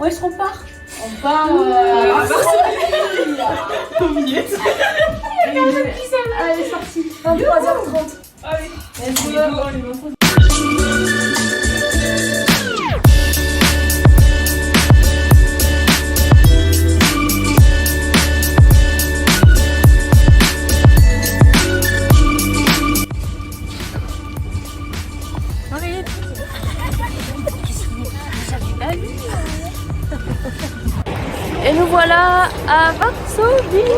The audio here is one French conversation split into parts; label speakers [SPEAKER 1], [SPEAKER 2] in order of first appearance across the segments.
[SPEAKER 1] Où est-ce qu'on part? On part à Varsovie. Allez, sorti. 23h30. Allez.
[SPEAKER 2] Et nous voilà à Varsovie.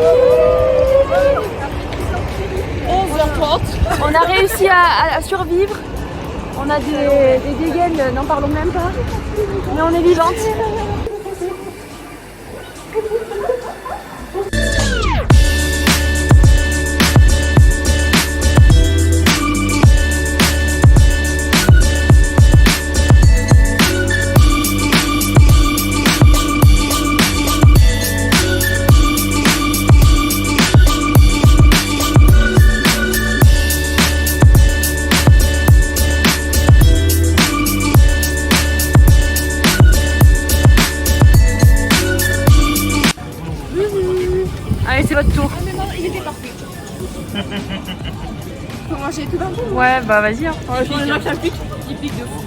[SPEAKER 2] 11h30. On a réussi à survivre. On a des dégaines, n'en parlons même pas. Mais on est vivantes. Allez, c'est votre tour.
[SPEAKER 1] Il était parfait. Faut manger tout d'un coup.
[SPEAKER 2] Ouais, bah vas-y. Hein.
[SPEAKER 1] Il pique de fou.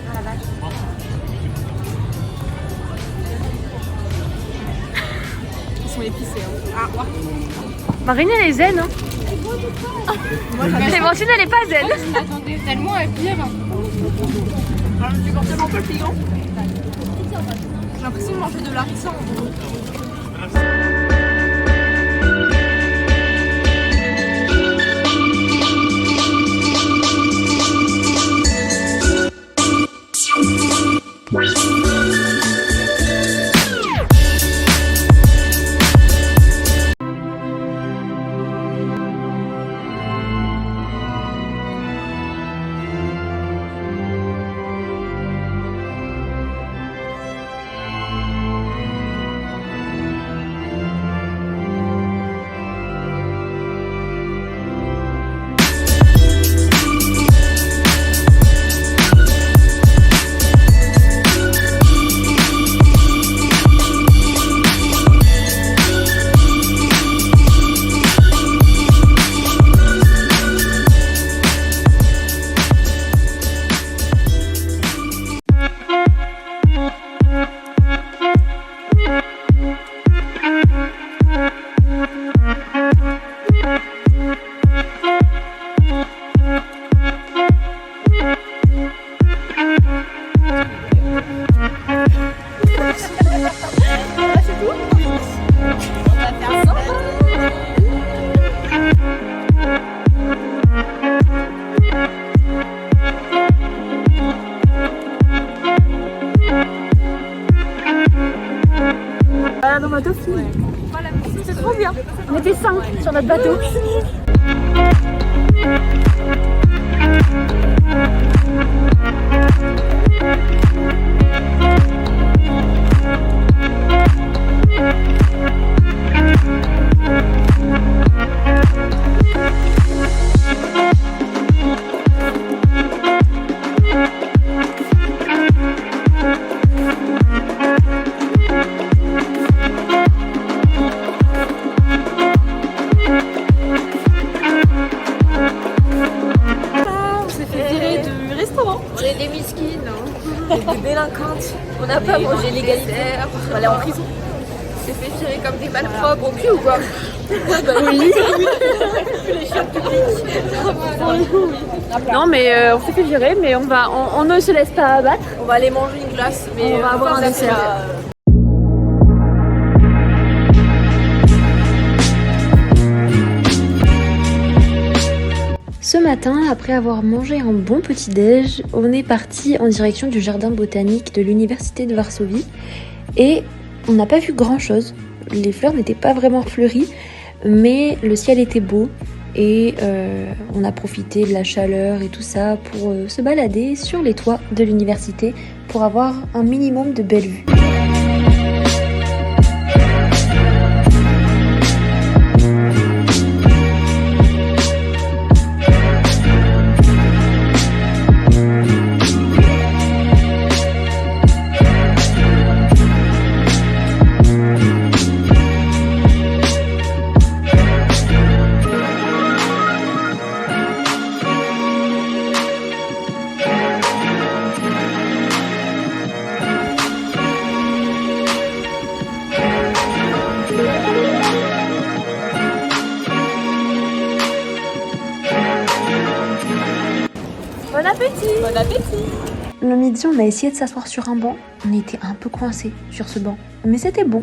[SPEAKER 1] Ah la vache. Ils sont épicés. Hein. Ah, ouais.
[SPEAKER 2] Marine, elle est zen. Hein. Clémentine, elle est pas zen.
[SPEAKER 1] Je m'attendais tellement à pire. Je suis forcément un peu pliant. J'ai l'impression de manger de l'harissa.
[SPEAKER 2] Dans bateau fini. C'est trop bien. On était 5 sur notre bateau.
[SPEAKER 1] On est des miskines, hein. Des délinquantes. On n'a pas mangé l'égalitaire. On va aller en prison. On s'est fait tirer comme des malpropres au cul ou quoi? Oui. Les chiottes publiques.
[SPEAKER 2] Non mais on s'est fait virer, mais on ne se laisse pas abattre.
[SPEAKER 1] On va aller manger une glace, mais
[SPEAKER 2] on va avoir un dessert. Ce matin, après avoir mangé un bon petit-déj, on est parti en direction du jardin botanique de l'université de Varsovie et on n'a pas vu grand-chose. Les fleurs n'étaient pas vraiment fleuries, mais le ciel était beau et on a profité de la chaleur et tout ça pour se balader sur les toits de l'université pour avoir un minimum de belles vues.
[SPEAKER 1] Bon appétit.
[SPEAKER 2] Le midi, on a essayé de s'asseoir sur un banc. On était un peu coincés sur ce banc, mais c'était bon.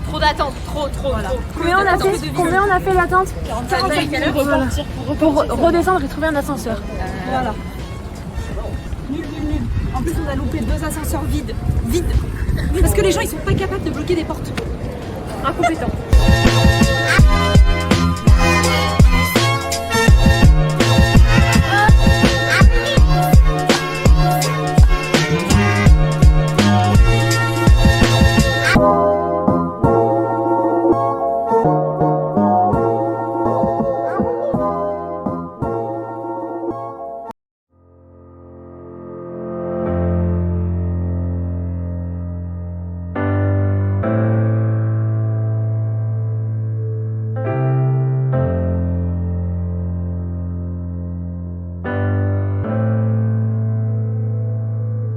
[SPEAKER 1] Trop d'attente, trop.
[SPEAKER 2] Combien on a fait l'attente?
[SPEAKER 1] 45 minutes
[SPEAKER 2] Pour redescendre et trouver un ascenseur.
[SPEAKER 3] Voilà. Nul. En plus, on a loupé 2 ascenseurs vides. Parce que les gens, ils sont pas capables de bloquer des portes.
[SPEAKER 1] incompétent.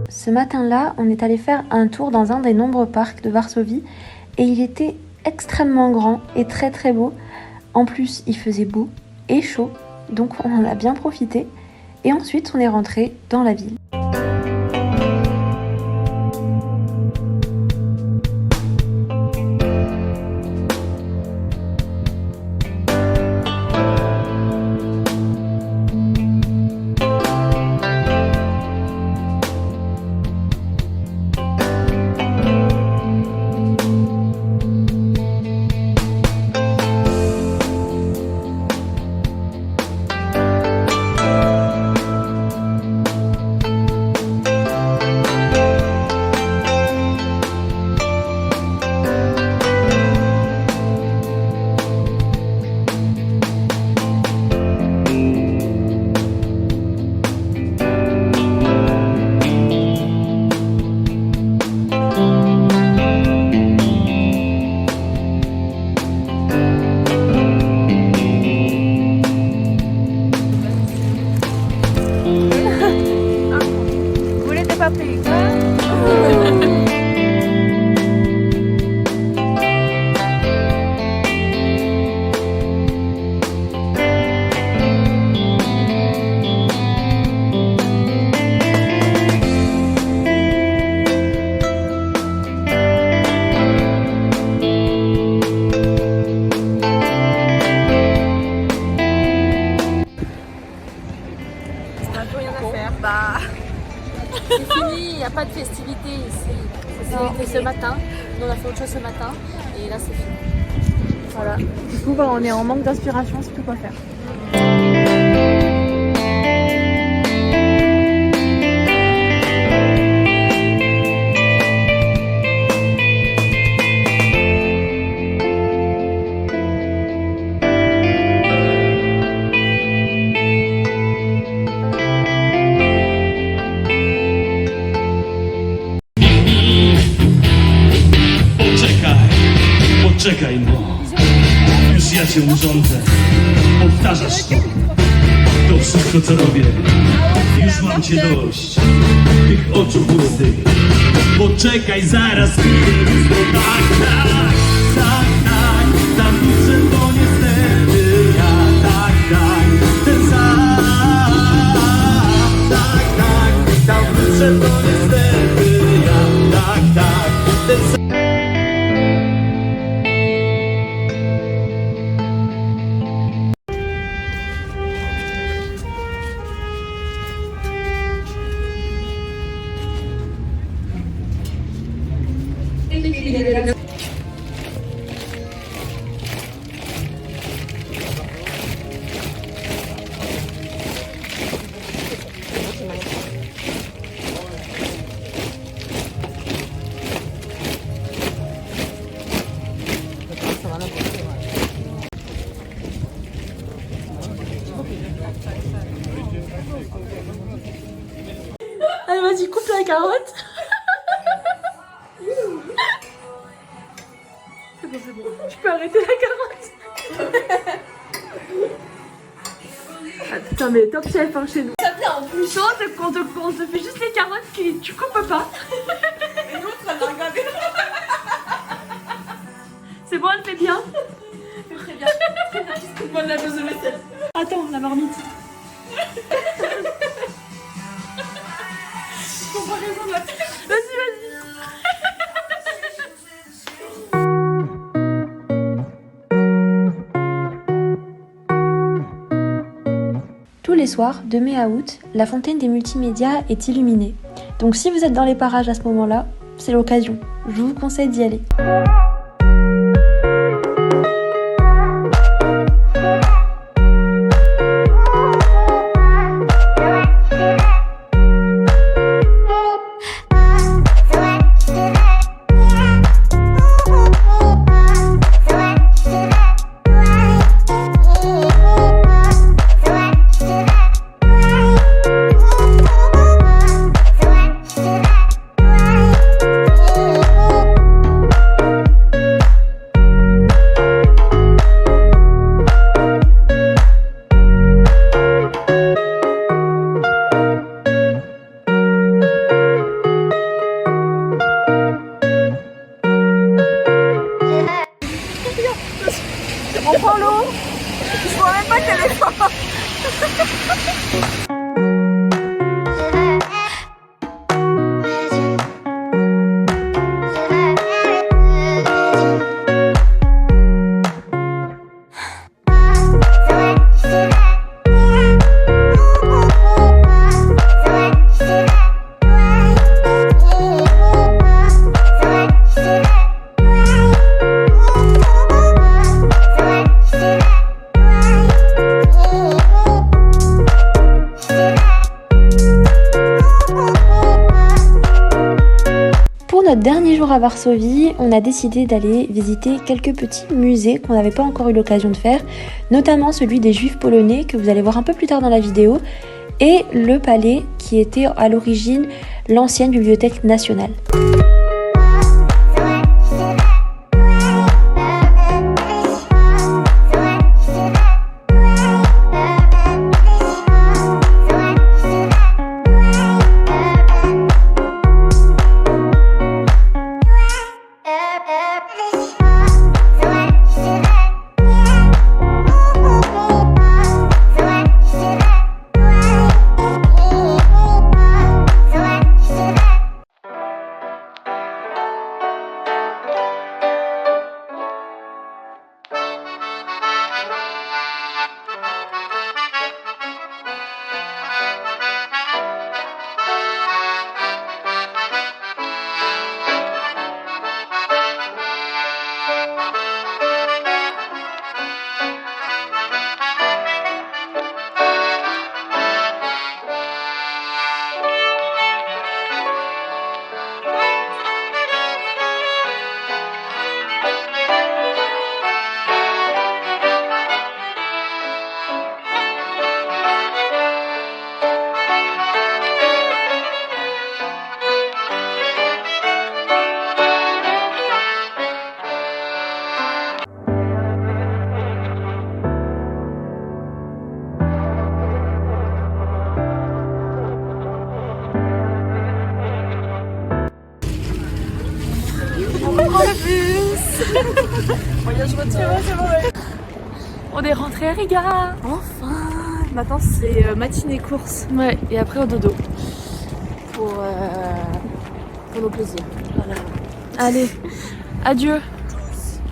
[SPEAKER 2] Ce matin-là, on est allé faire un tour dans un des nombreux parcs de Varsovie et il était extrêmement grand et très très beau. En plus, il faisait beau et chaud, donc on en a bien profité. Et ensuite, on est rentré dans la ville.
[SPEAKER 1] C'est fini, il n'y a pas de festivité ici.
[SPEAKER 4] et ce matin. Nous, on a fait autre chose ce matin et là c'est fini.
[SPEAKER 1] Voilà. Du coup, on est en manque d'inspiration, on sait plus quoi faire.
[SPEAKER 5] Poczekaj no, już ja cię urządzę. Powtarzasz to, to wszystko co robię. Już mam cię dość, tych oczu pustych. Poczekaj, zaraz chwilę. Tak, tak, tak, tak, tam piszę to niestety ja. Tak, tak, ten sam. Tak, tak, tam piszę to niestety ja. Tak, tak, ten sam.
[SPEAKER 1] Allez, vas-y, coupe la carotte. C'est bon. Je peux arrêter la carotte. Ah, putain, mais top chef hein, chez nous. Ça vient en plus. On te fait juste les carottes que tu coupes pas. Et l'autre, elle a regardé. C'est bon, elle fait bien. Très bien. Juste coupe-moi de la dose de vaisselle. Attends, la marmite. Comparaison de la tête. Vas-y, vas-y.
[SPEAKER 2] Tous les soirs, de mai à août, la fontaine des multimédias est illuminée. Donc si vous êtes dans les parages à ce moment-là, c'est l'occasion. Je vous conseille d'y aller.
[SPEAKER 1] On prend l'eau. Je vois même pas qu'elle est forte.
[SPEAKER 2] Notre dernier jour à Varsovie, on a décidé d'aller visiter quelques petits musées qu'on n'avait pas encore eu l'occasion de faire, notamment celui des Juifs polonais que vous allez voir un peu plus tard dans la vidéo, et le palais qui était à l'origine l'ancienne bibliothèque nationale.
[SPEAKER 1] On est rentré à Riga.
[SPEAKER 3] Enfin, maintenant c'est matinée course.
[SPEAKER 1] Ouais, et après au dodo. Pour nos plaisirs. Voilà. Allez, adieu.